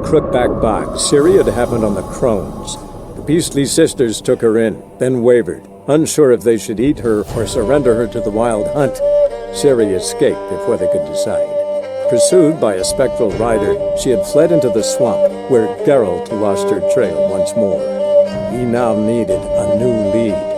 Crookback Bog, Ciri had happened on the Crones. The beastly sisters took her in, then wavered, unsure if they should eat her or surrender her to the wild hunt. Ciri escaped before they could decide. Pursued by a spectral rider, she had fled into the swamp, where Geralt lost her trail once more. He now needed a new lead.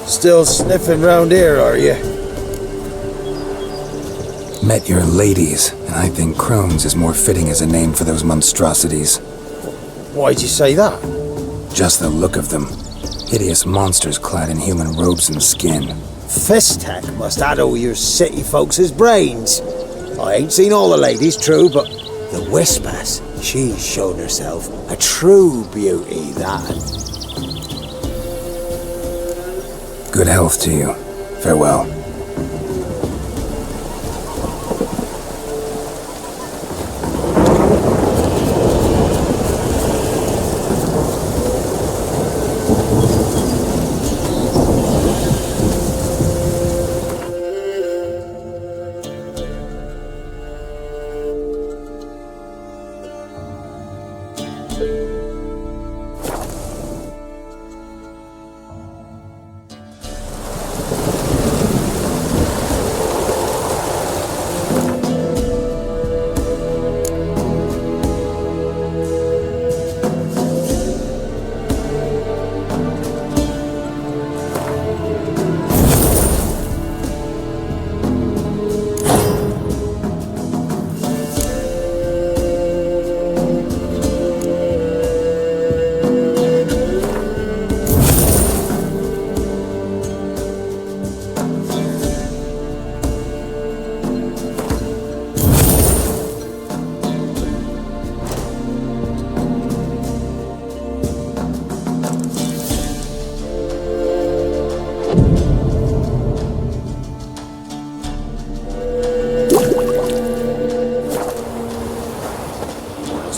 Still sniffing round here, are you? Met your ladies, and I think Crones is more fitting as a name for those monstrosities. Why'd you say that? Just the look of them. Hideous monsters clad in human robes and skin. Fistek must addle your city folks' brains. I ain't seen all the ladies, true, but the Whispers, she's shown herself a true beauty, that. Good health to you. Farewell.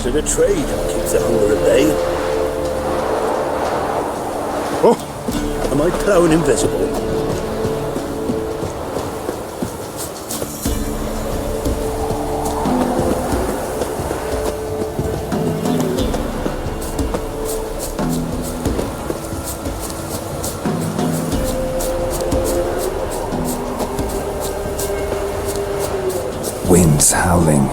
The trade keeps the hunger at bay. Oh, am I plowing invisible? Winds howling.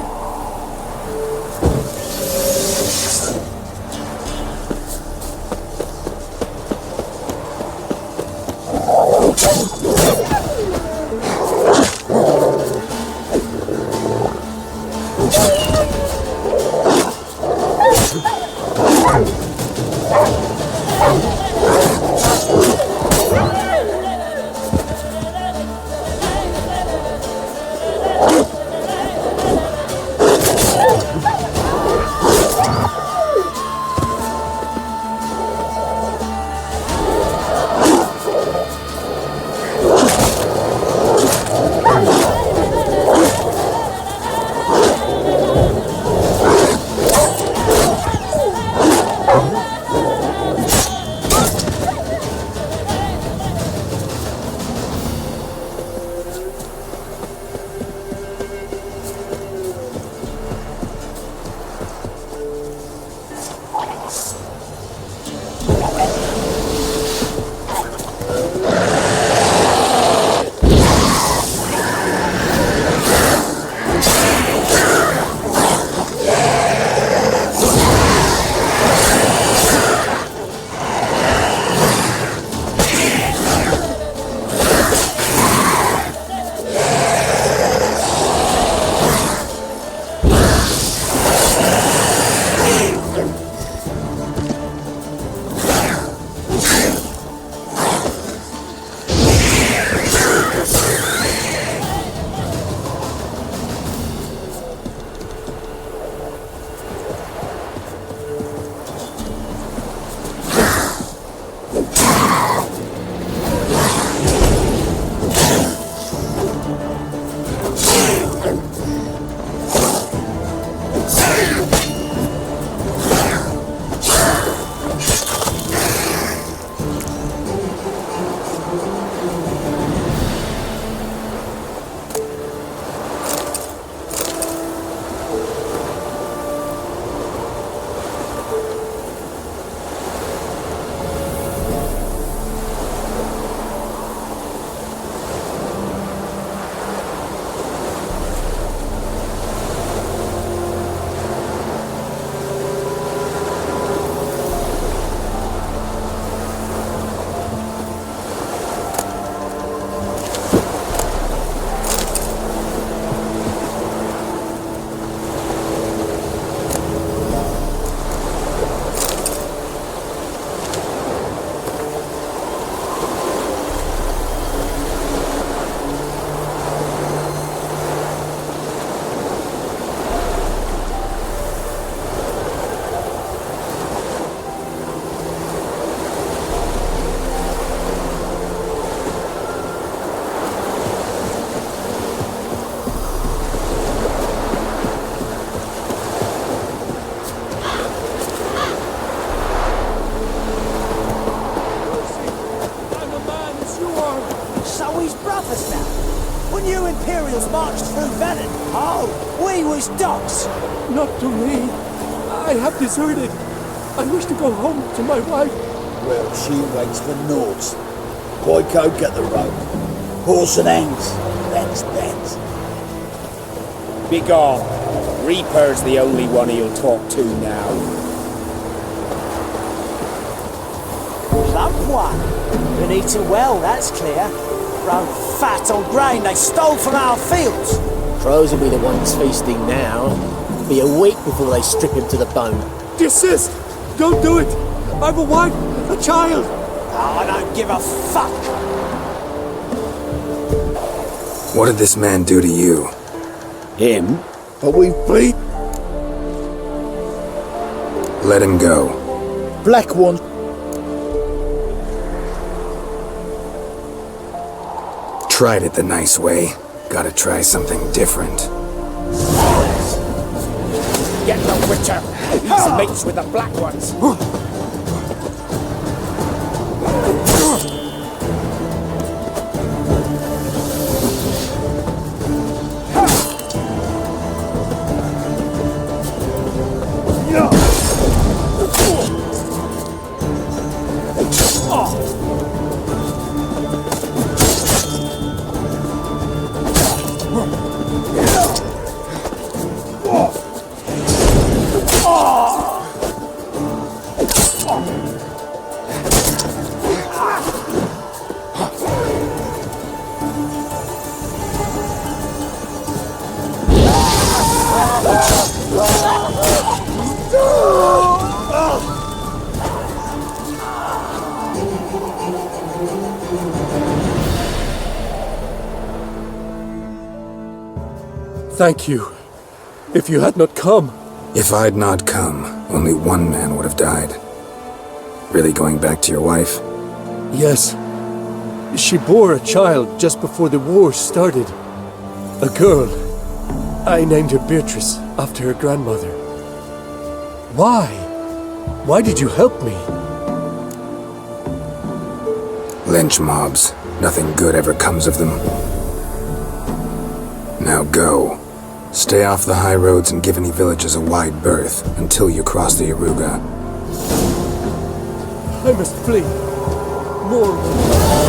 are we's brothers now. When you Imperials marched through Velen, oh, we was dogs. Not to me. I have deserted. I wish to go home to my wife. Well, she waits for noughts. Boyko, get the rope. Horse and ends. Thence. Begone. Reaper's the only one he'll talk to now. Plump one. Been eating well, that's clear. Grown fat on grain they stole from our fields. Crows will be the ones feasting now. Be a week before they strip him to the bone. Desist! Don't do it! I've a wife, a child! Oh, I don't give a fuck. What did this man do to you? Him? But we bleed. Let him go. Black one. Tried it the nice way. Gotta try something different. Get the Witcher! He's mates with the Black Ones! Thank you. If you had not come... If I'd not come, only one man would have died. Really going back to your wife? Yes. She bore a child just before the war started. A girl. I named her Beatrice, after her grandmother. Why? Why did you help me? Lynch mobs. Nothing good ever comes of them. Now go. Stay off the high roads and give any villages a wide berth until you cross the Yaruga. I must flee. More.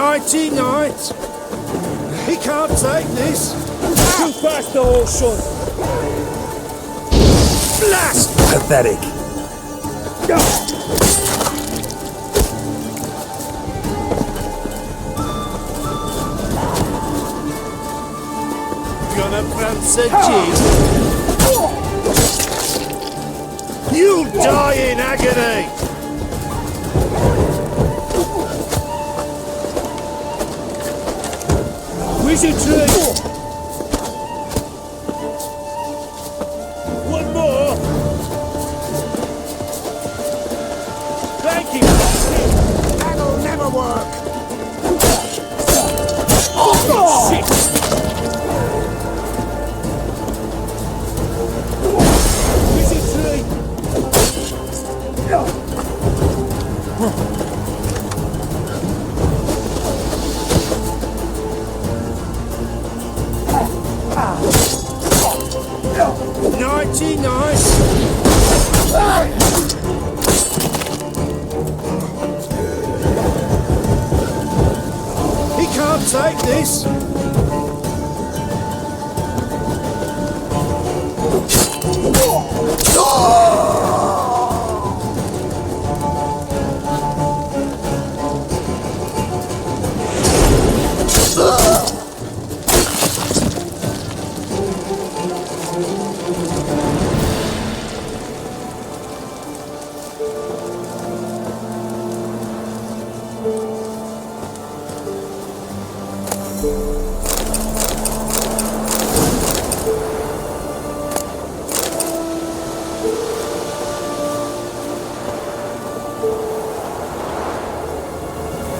Nighty night. He can't take this. Too fast, the whole son. Blast! Pathetic. Gonna fancy gin. You'll die in agony. Wizardry! One more! Thank you! That'll never work! Oh, shit! Wizardry! Nighty nice. He can't take this.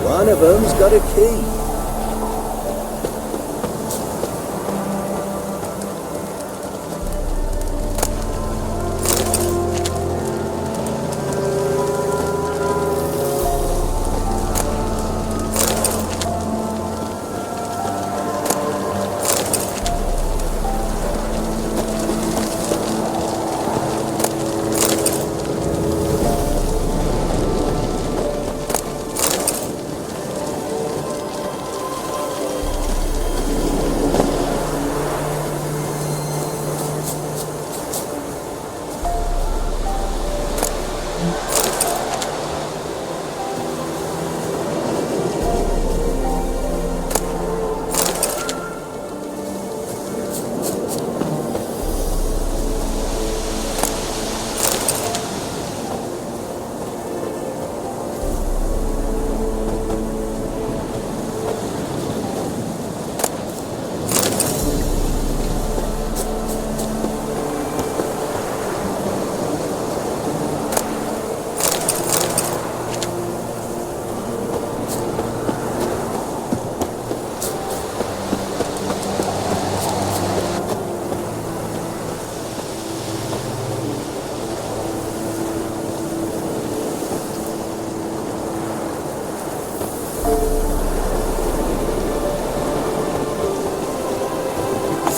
One of them's got a key.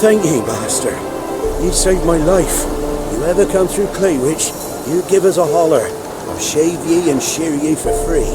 Thank ye, master. You saved my life. You ever come through Claywich, you give us a holler. I'll shave ye and shear ye for free.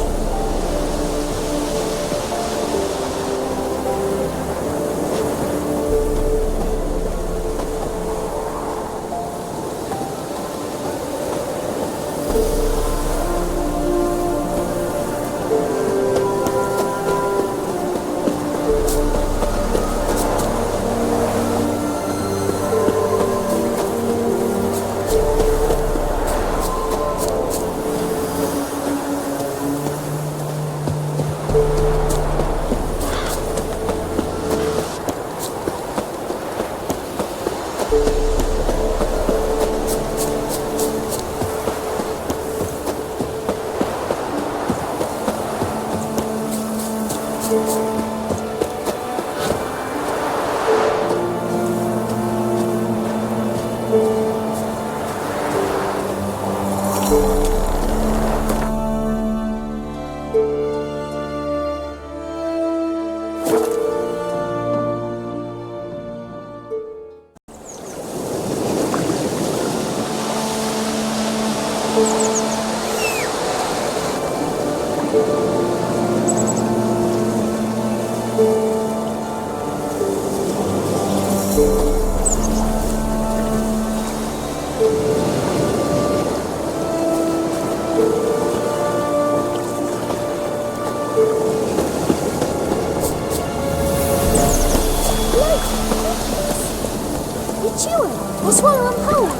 You chew it or swallow them whole.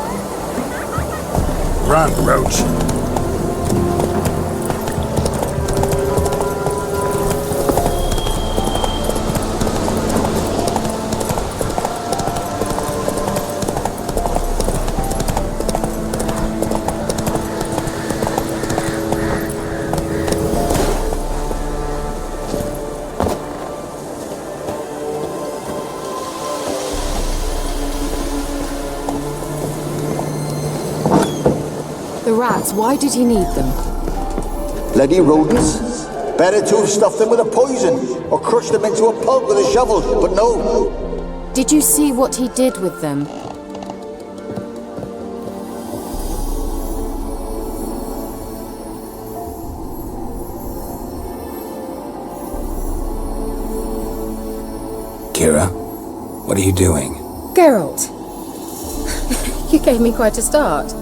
Run, Roach. The rats, why did he need them? Bloody rodents. Better to have stuffed them with a poison, or crushed them into a pulp with a shovel, but no. Did you see what he did with them? Keira, what are you doing? Geralt! You gave me quite a start.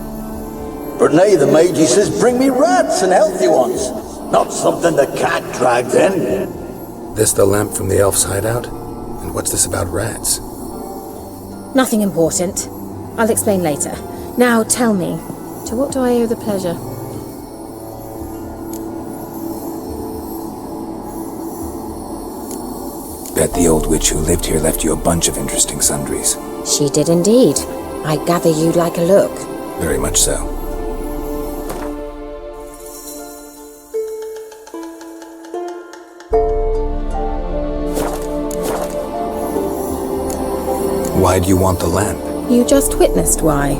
But nay, the mage, he says, bring me rats and healthy ones. Not something the cat dragged in. This the lamp from the elf's hideout? And what's this about rats? Nothing important. I'll explain later. Now tell me, to what do I owe the pleasure? Bet the old witch who lived here left you a bunch of interesting sundries. She did indeed. I gather you'd like a look. Very much so. Why do you want the lamp? You just witnessed why.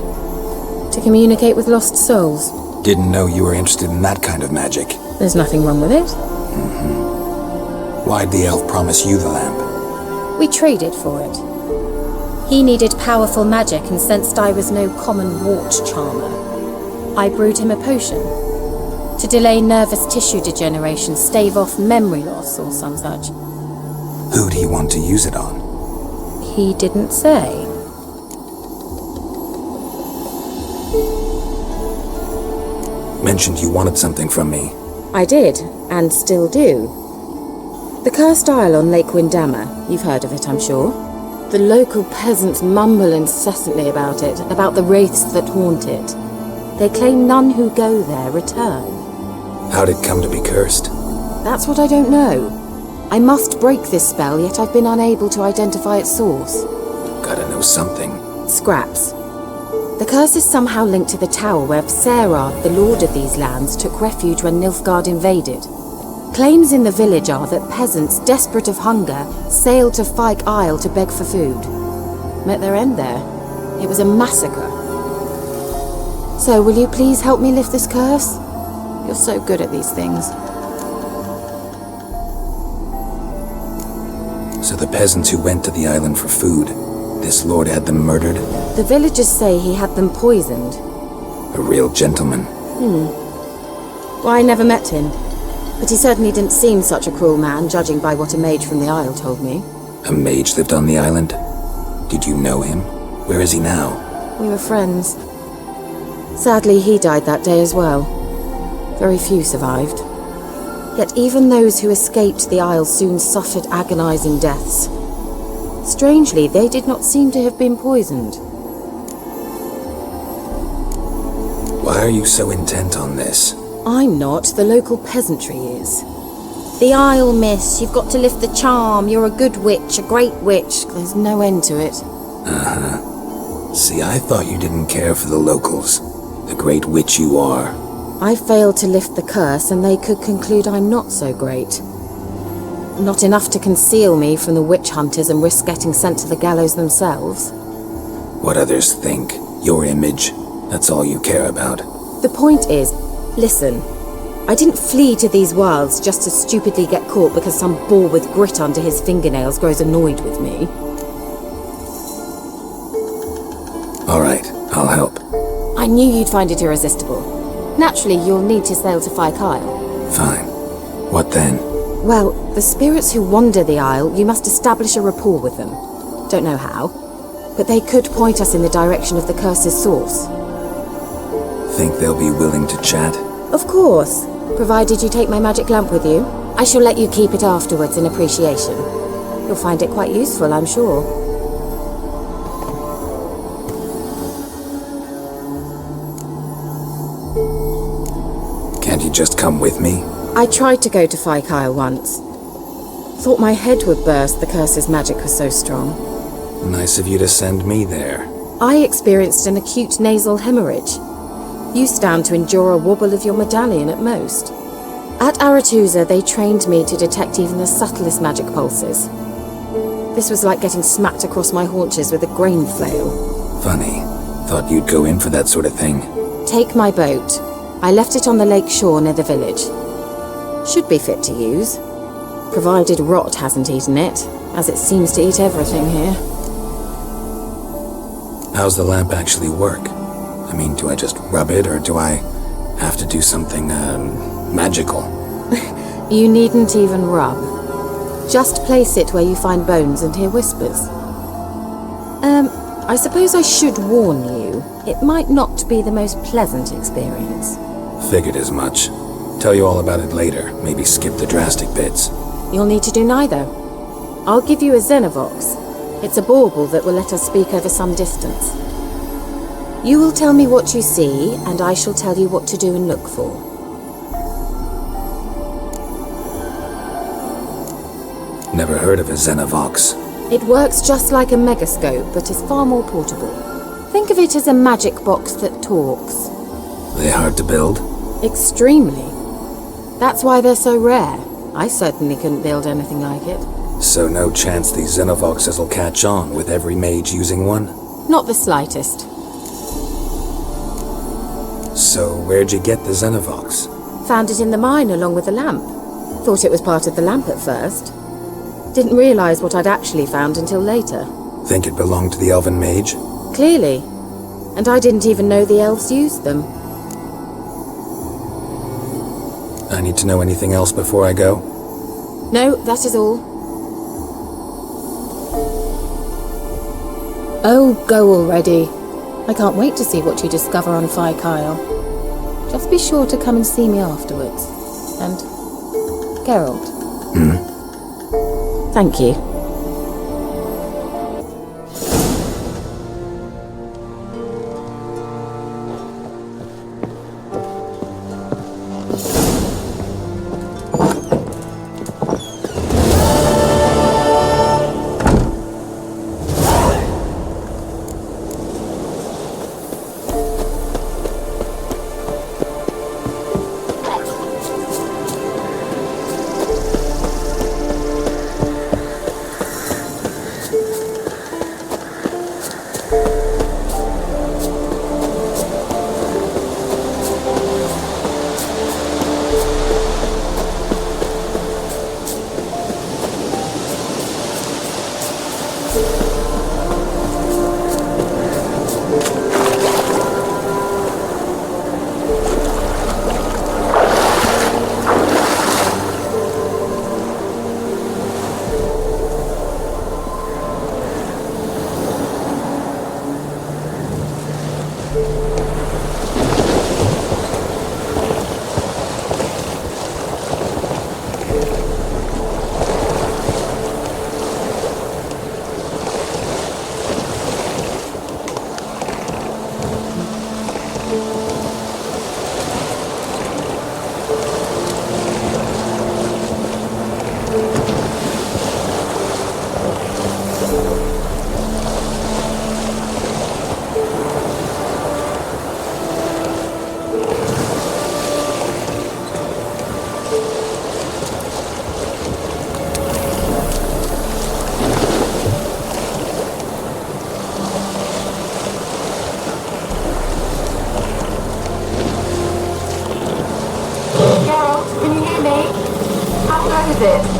To communicate with lost souls. Didn't know you were interested in that kind of magic. There's nothing wrong with it. Why'd the elf promise you the lamp? We traded for it. He needed powerful magic and sensed I was no common wart charmer. I brewed him a potion. To delay nervous tissue degeneration, stave off memory loss or some such. Who'd he want to use it on? He didn't say. Mentioned you wanted something from me. I did, and still do. The Cursed Isle on Lake Windammer. You've heard of it, I'm sure. The local peasants mumble incessantly about it, about the wraiths that haunt it. They claim none who go there return. How'd it come to be cursed? That's what I don't know. I must break this spell, yet I've been unable to identify its source. Gotta know something. Scraps. The curse is somehow linked to the tower where Sarah, the lord of these lands, took refuge when Nilfgaard invaded. Claims in the village are that peasants, desperate of hunger, sailed to Fyke Isle to beg for food. Met their end there. It was a massacre. So, will you please help me lift this curse? You're so good at these things. So the peasants who went to the island for food, this lord had them murdered? The villagers say he had them poisoned. A real gentleman. Well, I never met him. But he certainly didn't seem such a cruel man, judging by what a mage from the Isle told me. A mage lived on the island? Did you know him? Where is he now? We were friends. Sadly, he died that day as well. Very few survived. Yet even those who escaped the Isle soon suffered agonizing deaths. Strangely, they did not seem to have been poisoned. Why are you so intent on this? I'm not, the local peasantry is. The Isle, miss, you've got to lift the charm. You're a good witch, a great witch. There's no end to it. See, I thought you didn't care for the locals. The great witch you are. I failed to lift the curse, and they could conclude I'm not so great. Not enough to conceal me from the witch hunters and risk getting sent to the gallows themselves. What others think, your image, that's all you care about. The point is, listen, I didn't flee to these wilds just to stupidly get caught because some boar with grit under his fingernails grows annoyed with me. All right, I'll help. I knew you'd find it irresistible. Naturally, you'll need to sail to Fyke Isle. Fine. What then? Well, the spirits who wander the Isle, you must establish a rapport with them. Don't know how, but they could point us in the direction of the curse's source. Think they'll be willing to chat? Of course, provided you take my magic lamp with you. I shall let you keep it afterwards in appreciation. You'll find it quite useful, I'm sure. just come with me? I tried to go to Fyke Isle once. Thought my head would burst, the curse's magic was so strong. Nice of you to send me there. I experienced an acute nasal hemorrhage. You stand to endure a wobble of your medallion at most. At Aretusa, they trained me to detect even the subtlest magic pulses. This was like getting smacked across my haunches with a grain flail. Funny. Thought you'd go in for that sort of thing. Take my boat. I left it on the lake shore near the village. Should be fit to use. Provided rot hasn't eaten it, as it seems to eat everything here. How's the lamp actually work? I mean, do I just rub it, or do I have to do something, magical? You needn't even rub. Just place it where you find bones and hear whispers. I suppose I should warn you, it might not be the most pleasant experience. Figured as much. Tell you all about it later, maybe skip the drastic bits. You'll need to do neither. I'll give you a Xenovox. It's a bauble that will let us speak over some distance. You will tell me what you see, and I shall tell you what to do and look for. Never heard of a Xenovox. It works just like a megascope, but is far more portable. Think of it as a magic box that talks. They hard to build? Extremely. That's why they're so rare. I certainly couldn't build anything like it. So no chance these Xenovoxes will catch on with every mage using one? Not the slightest. So where'd you get the Xenovox? Found it in the mine along with the lamp. Thought it was part of the lamp at first. Didn't realize what I'd actually found until later. Think it belonged to the elven mage? Clearly. And I didn't even know the elves used them. I need to know anything else before I go? No, that is all. Oh, go already. I can't wait to see what you discover on Fyke Isle. Just be sure to come and see me afterwards. And Geralt. Thank you.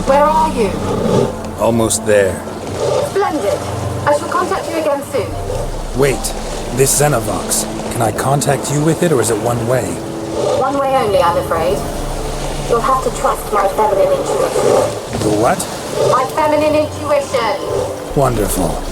Where are you? Almost there. Splendid. I shall contact you again soon. Wait, this Xenovox. Can I contact you with it, or is it one way? One way only, I'm afraid. You'll have to trust my feminine intuition. The what? My feminine intuition. Wonderful.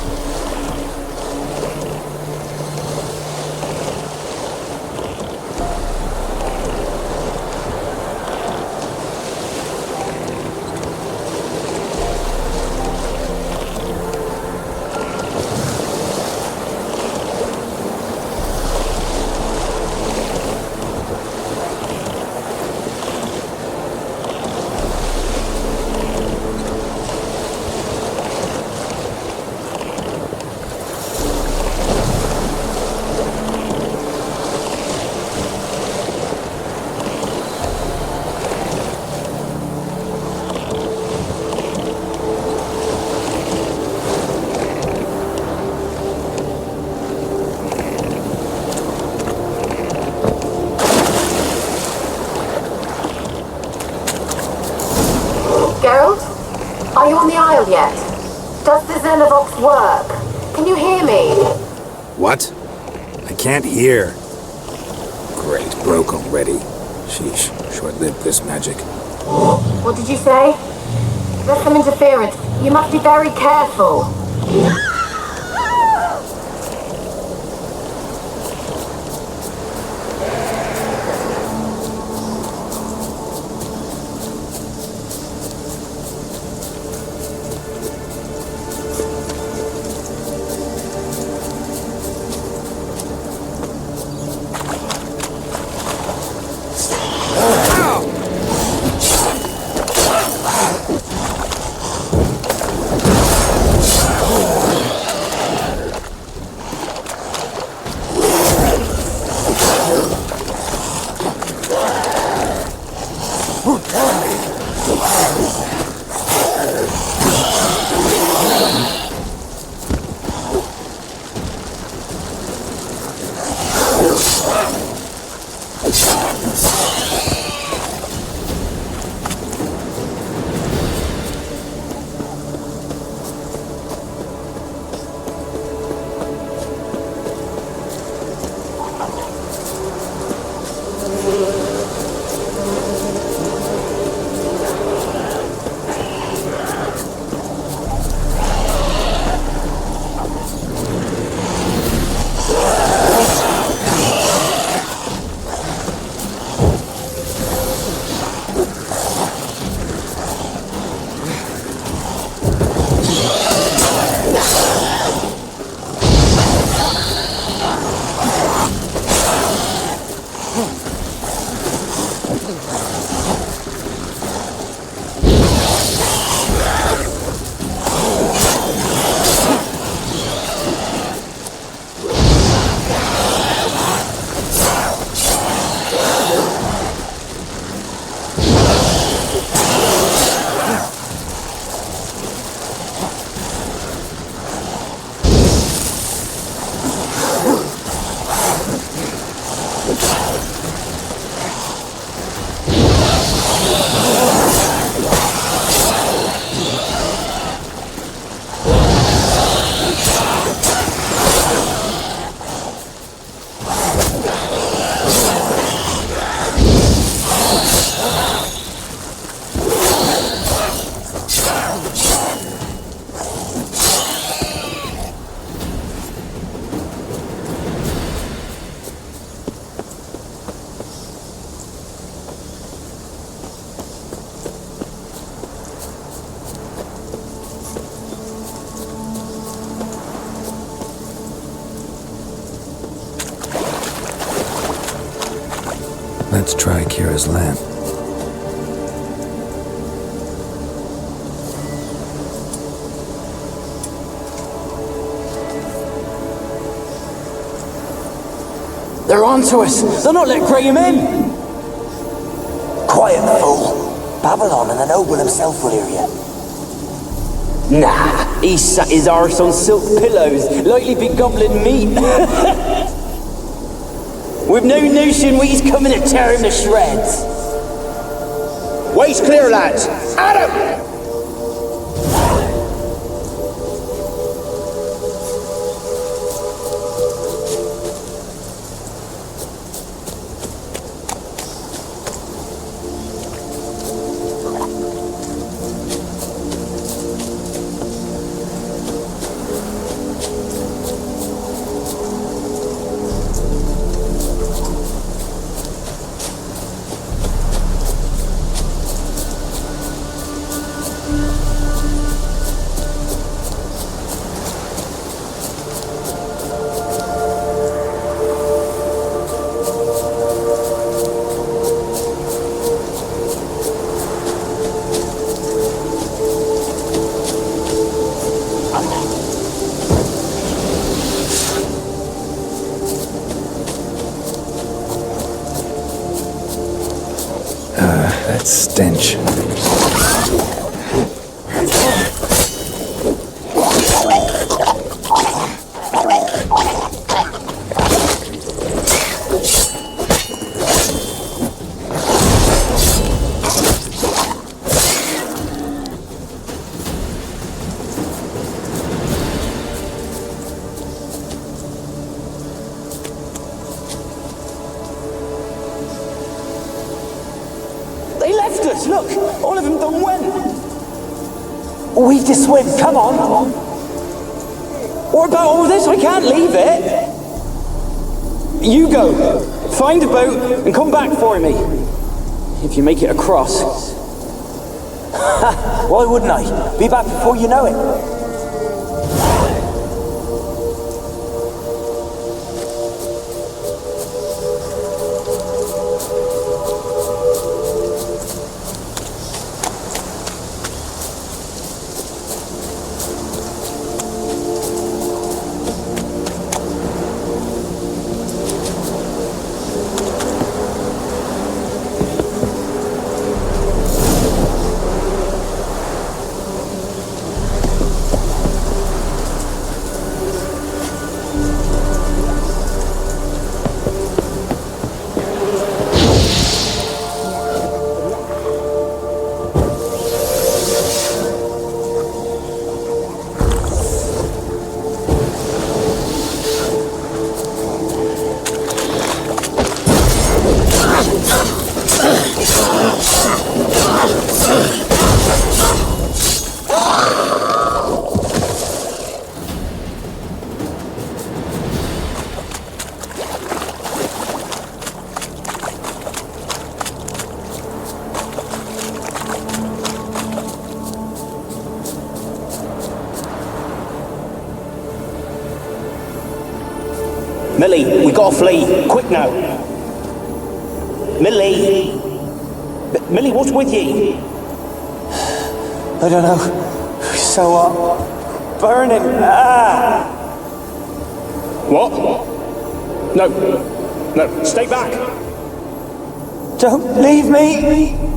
What? I can't hear. Great, broke already. Sheesh, short-lived this magic. What did you say? There's some interference. You must be very careful. Let's try Keira's lamp. They're onto us! They're not letting Graham in! Quiet, fool. Babylon and the noble himself will hear you. Nah, he sat his arse on silk pillows, likely be gobbling meat. We've no notion he's coming to tear him to shreds. Way's clear, lads! At him! That stench. Look, all of them done went. We've to swim, come on. What about all this? I can't leave it. You go, find a boat and come back for me. If you make it across. Why wouldn't I? Be back before you know it. Millie, we gotta flee. Quick now. Millie! Millie, what's with you? I don't know. So hot. Burning. Ah! What? No. No, stay back. Don't leave me!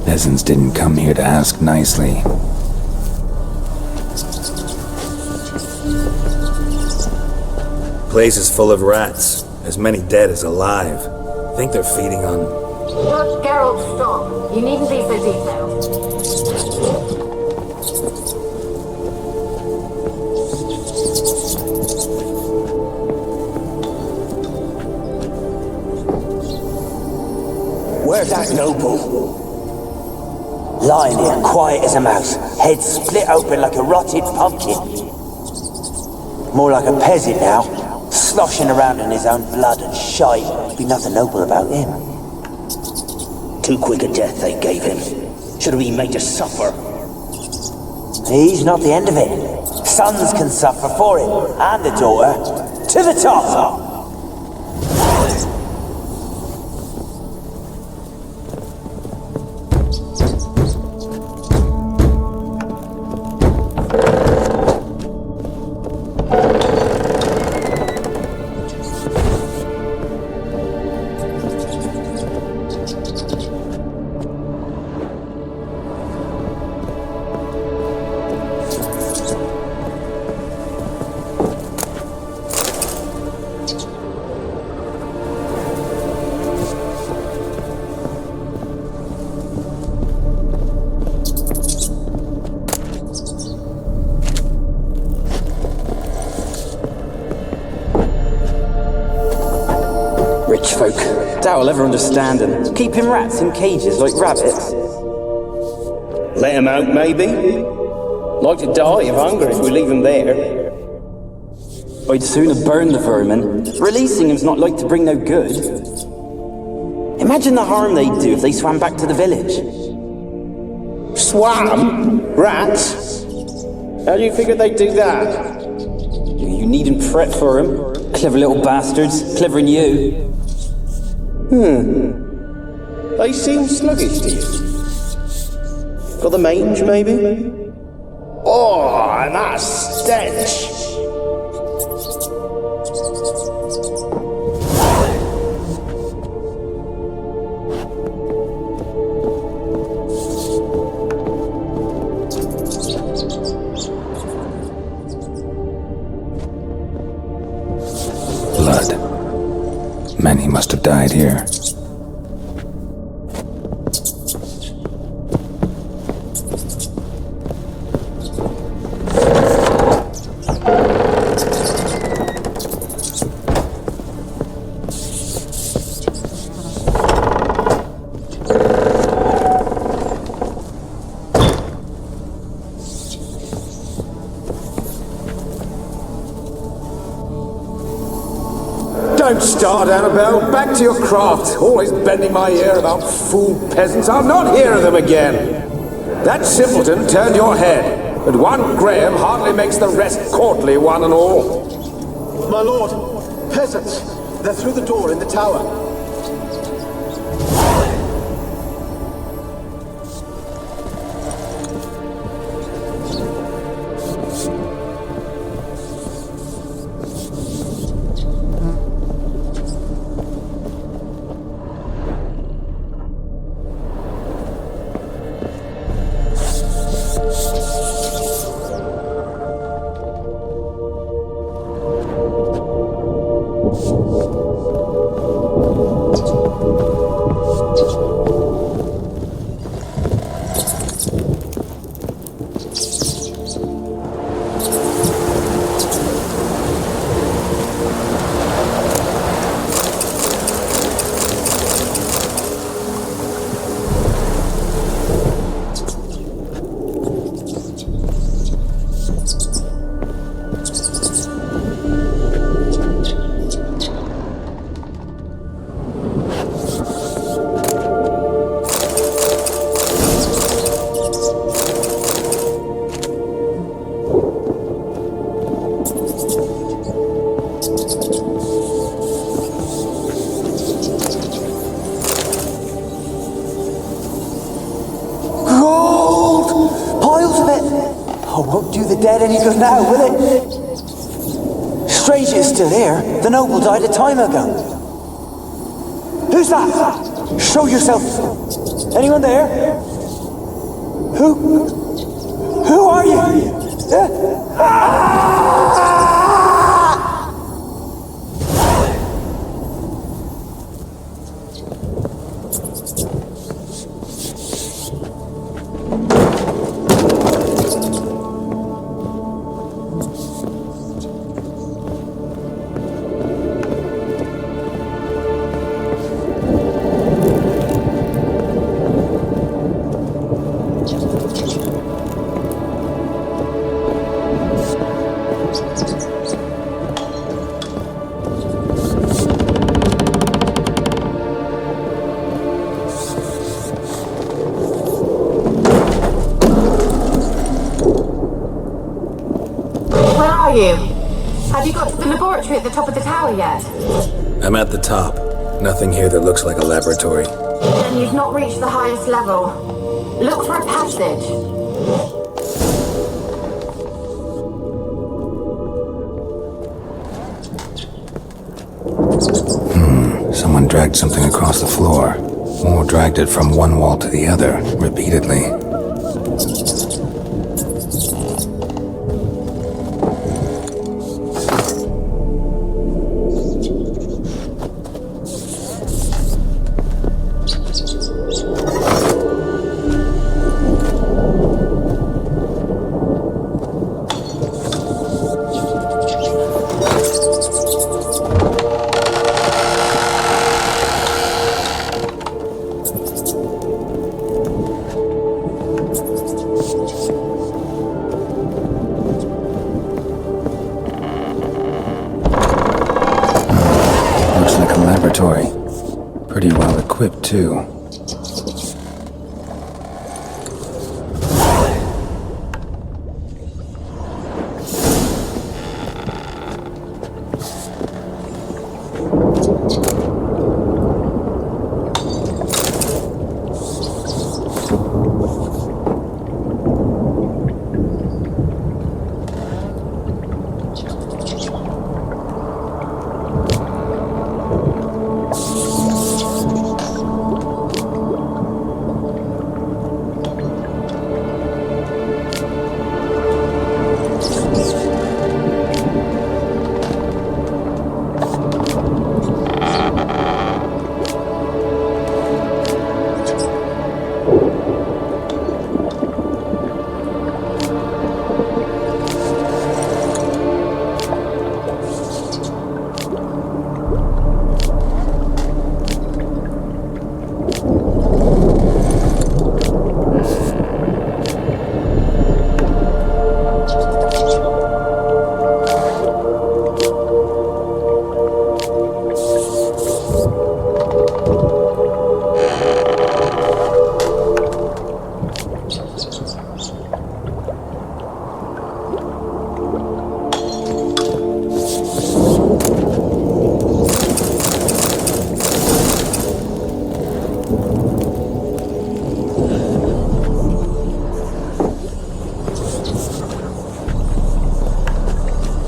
Peasants didn't come here to ask nicely. Place is full of rats. As many dead as alive. Think they're feeding on... Look, Geralt, stop. You needn't be so detailed. Where's that noble? Lying here, quiet as a mouse, head split open like a rotted pumpkin. More like a peasant now, sloshing around in his own blood and shite. Be nothing noble about him. Too quick a death they gave him. Should have been made to suffer. He's not the end of it. Sons can suffer for it, and a daughter. To the top! Rich folk. Doubt I'll ever understand them. Keeping rats in cages like rabbits. Let them out, maybe? Like to die of hunger if we leave them there. I'd sooner burn the vermin. Releasing them's not like to bring no good. Imagine the harm they'd do if they swam back to the village. Swam? Rats? How do you figure they'd do that? You needn't fret for them. Clever little bastards. Clever than you. They seem sluggish to you. Got the mange, maybe? Oh, and that stench! Many must have died here. Don't start, Annabelle. Back to your craft. Always bending my ear about fool peasants. I'll not hear of them again. That simpleton turned your head, but one Graham hardly makes the rest courtly, one and all. My lord, peasants. They're through the door in the tower. Dead any good now, will it? Strange it's still here. The noble died a time ago. Who's that? Show yourself. Anyone there? Who are you? Have you got to the laboratory at the top of the tower yet? I'm at the top. Nothing here that looks like a laboratory. Then you've not reached the highest level. Look for a passage. Someone dragged something across the floor. Or dragged it from one wall to the other, repeatedly. Pretty well equipped, too.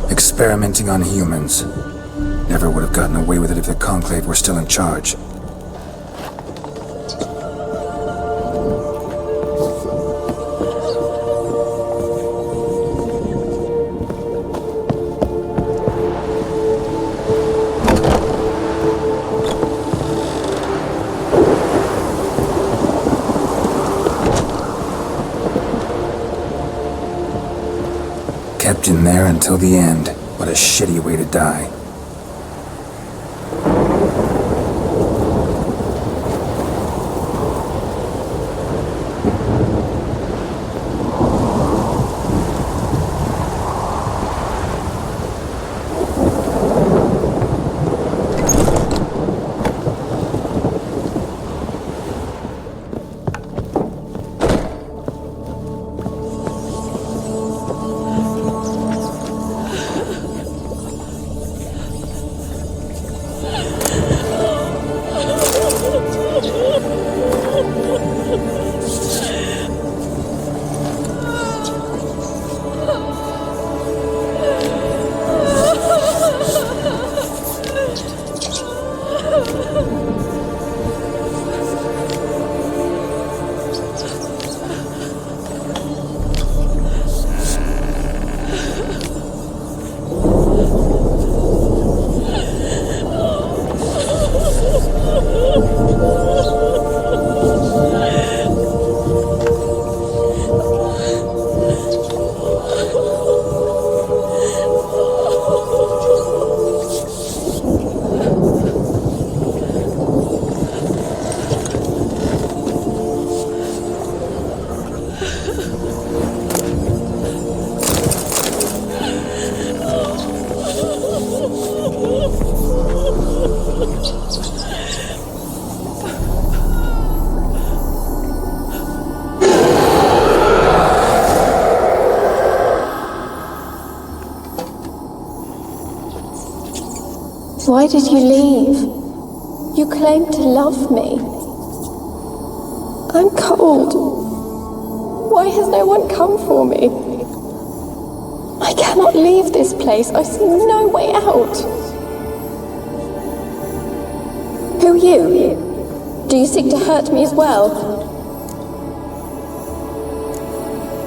Experimenting on humans. Never would have gotten away with it if the Conclave were still in charge. Kept in there until the end. What a shitty way to die. Why did you leave? You claimed to love me. I'm cold. Why has no one come for me? I cannot leave this place. I see no way out. Who are you? Do you seek to hurt me as well?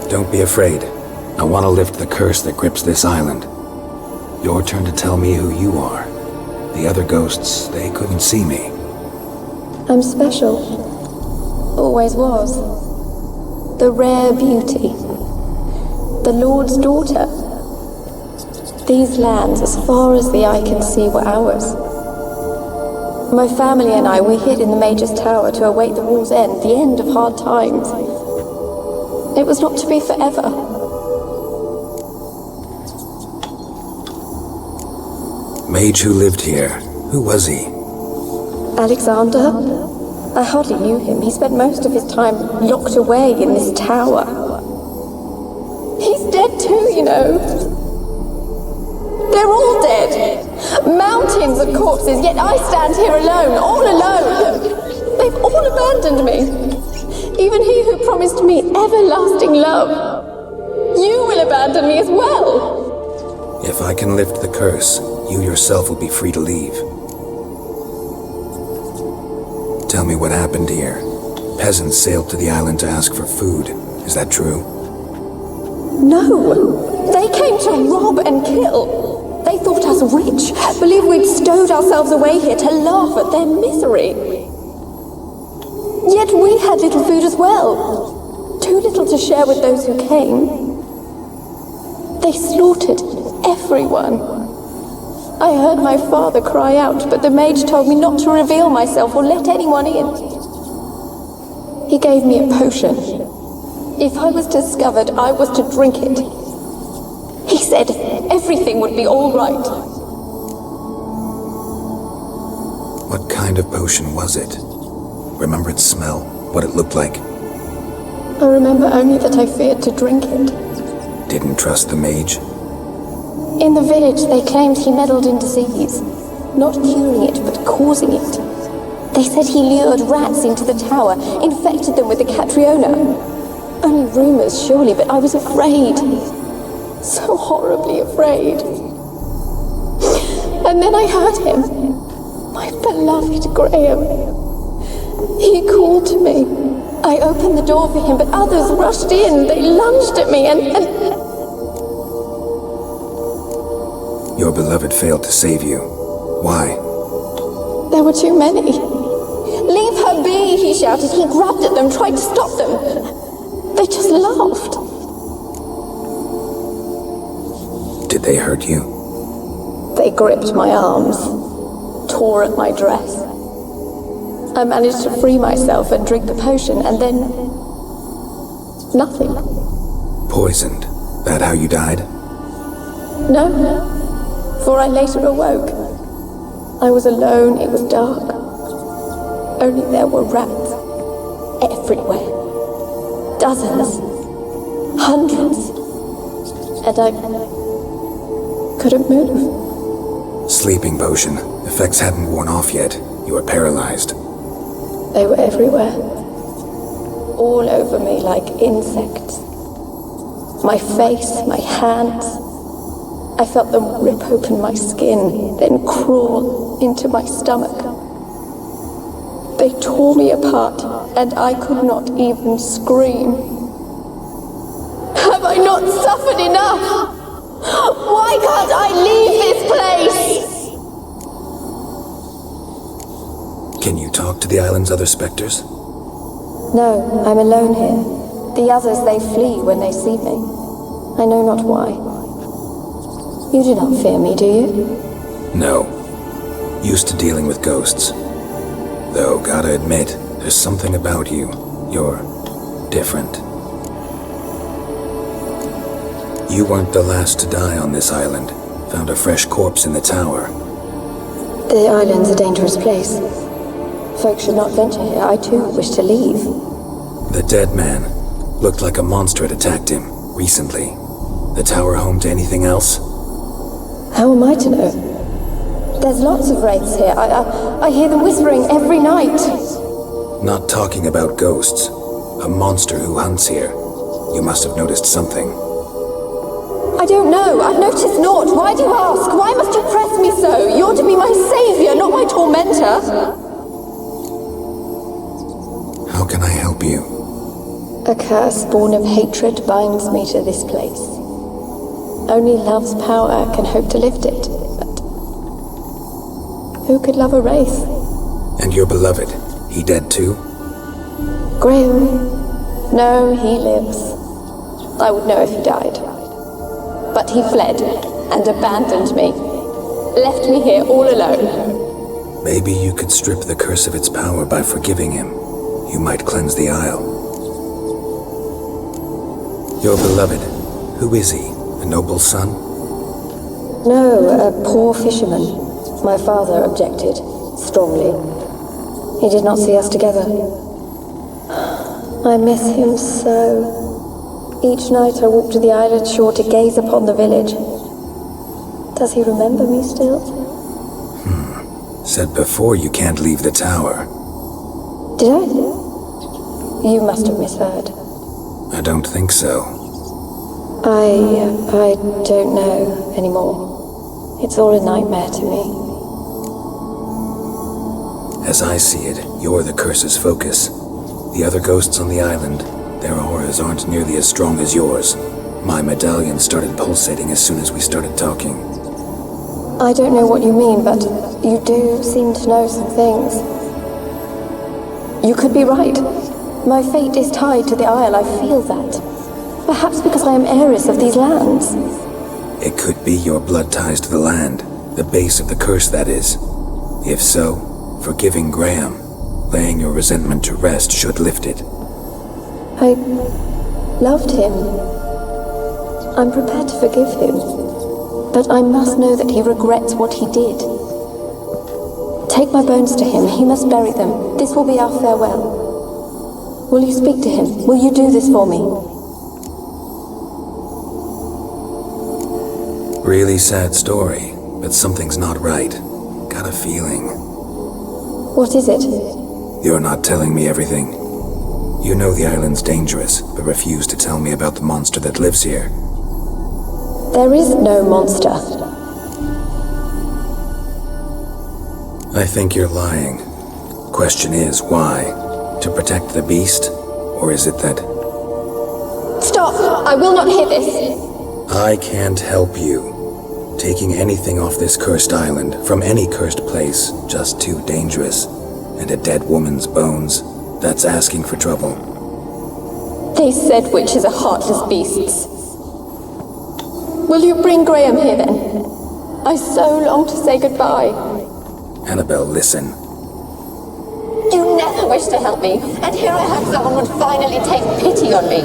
Don't be afraid. I want to lift the curse that grips this island. Your turn to tell me who you are. The other ghosts, they couldn't see me. I'm special. Always was. The rare beauty. The Lord's daughter. These lands, as far as the eye can see, were ours. My family and I were hid in the Mage's Tower to await the war's end, the end of hard times. It was not to be forever. Mage who lived here. Who was he? Alexander? I hardly knew him. He spent most of his time locked away in this tower. He's dead too, you know. They're all dead. Mountains of corpses, yet I stand here alone, all alone. They've all abandoned me. Even he who promised me everlasting love. You will abandon me as well. If I can lift the curse, you yourself will be free to leave. Tell me what happened here. Peasants sailed to the island to ask for food. Is that true? No. They came to rob and kill. They thought us rich, believed we'd stowed ourselves away here to laugh at their misery. Yet we had little food as well. Too little to share with those who came. They slaughtered everyone. I heard my father cry out, but the mage told me not to reveal myself or let anyone in. He gave me a potion. If I was discovered, I was to drink it. He said everything would be all right. What kind of potion was it? Remember its smell? What it looked like? I remember only that I feared to drink it. Didn't trust the mage? In the village, they claimed he meddled in disease. Not curing it, but causing it. They said he lured rats into the tower, infected them with the Catriona. Only rumors, surely, but I was afraid. So horribly afraid. And then I heard him. My beloved Graham. He called to me. I opened the door for him, but others rushed in. They lunged at me and... Your beloved failed to save you. Why? There were too many. Leave her be, he shouted. He grabbed at them, tried to stop them. They just laughed. Did they hurt you? They gripped my arms, tore at my dress. I managed to free myself and drink the potion, and then... nothing. Poisoned? That how you died? No, for I later awoke. I was alone, it was dark. Only there were rats. Everywhere. Dozens. Hundreds. And I couldn't move. Sleeping potion. Effects hadn't worn off yet. You were paralyzed. They were everywhere. All over me like insects. My face, my hands. I felt them rip open my skin, then crawl into my stomach. They tore me apart, and I could not even scream. Have I not suffered enough? Why can't I leave this place? Can you talk to the island's other specters? No, I'm alone here. The others, they flee when they see me. I know not why. You do not fear me, do you? No. Used to dealing with ghosts. Though, gotta admit, there's something about you. You're different. You weren't the last to die on this island. Found a fresh corpse in the tower. The island's a dangerous place. Folk should not venture here. I too wish to leave. The dead man. Looked like a monster had attacked him, recently. The tower home to anything else? How am I to know? There's lots of wraiths here. I hear them whispering every night. Not talking about ghosts. A monster who hunts here. You must have noticed something. I don't know. I've noticed naught. Why do you ask? Why must you press me so? You're to be my savior, not my tormentor. How can I help you? A curse born of hatred binds me to this place. Only love's power can hope to lift it, but who could love a wraith? And your beloved, he dead too? Graham? No, he lives. I would know if he died. But he fled and abandoned me. Left me here all alone. Maybe you could strip the curse of its power by forgiving him. You might cleanse the isle. Your beloved, who is he? A noble son? No, a poor fisherman. My father objected, strongly. He did not see us together. I miss him so. Each night I walk to the island shore to gaze upon the village. Does he remember me still? Said before you can't leave the tower. Did I? You must have misheard. I don't think so. I don't know anymore. It's all a nightmare to me. As I see it, you're the curse's focus. The other ghosts on the island, their auras aren't nearly as strong as yours. My medallion started pulsating as soon as we started talking. I don't know what you mean, but you do seem to know some things. You could be right. My fate is tied to the Isle, I feel that. Perhaps because I am heiress of these lands. It could be your blood ties to the land, the base of the curse, that is. If so, forgiving Graham, laying your resentment to rest should lift it. I loved him. I'm prepared to forgive him. But I must know that he regrets what he did. Take my bones to him. He must bury them. This will be our farewell. Will you speak to him? Will you do this for me? Really sad story, but something's not right. Got a feeling. What is it? You're not telling me everything. You know the island's dangerous, but refuse to tell me about the monster that lives here. There is no monster. I think you're lying. Question is, why? To protect the beast? Or is it that... Stop! I will not hear this! I can't help you. Taking anything off this cursed island, from any cursed place, just too dangerous. And a dead woman's bones, that's asking for trouble. They said witches are heartless beasts. Will you bring Graham here then? I so long to say goodbye. Annabelle, listen. You never wished to help me, and here I have someone would finally take pity on me.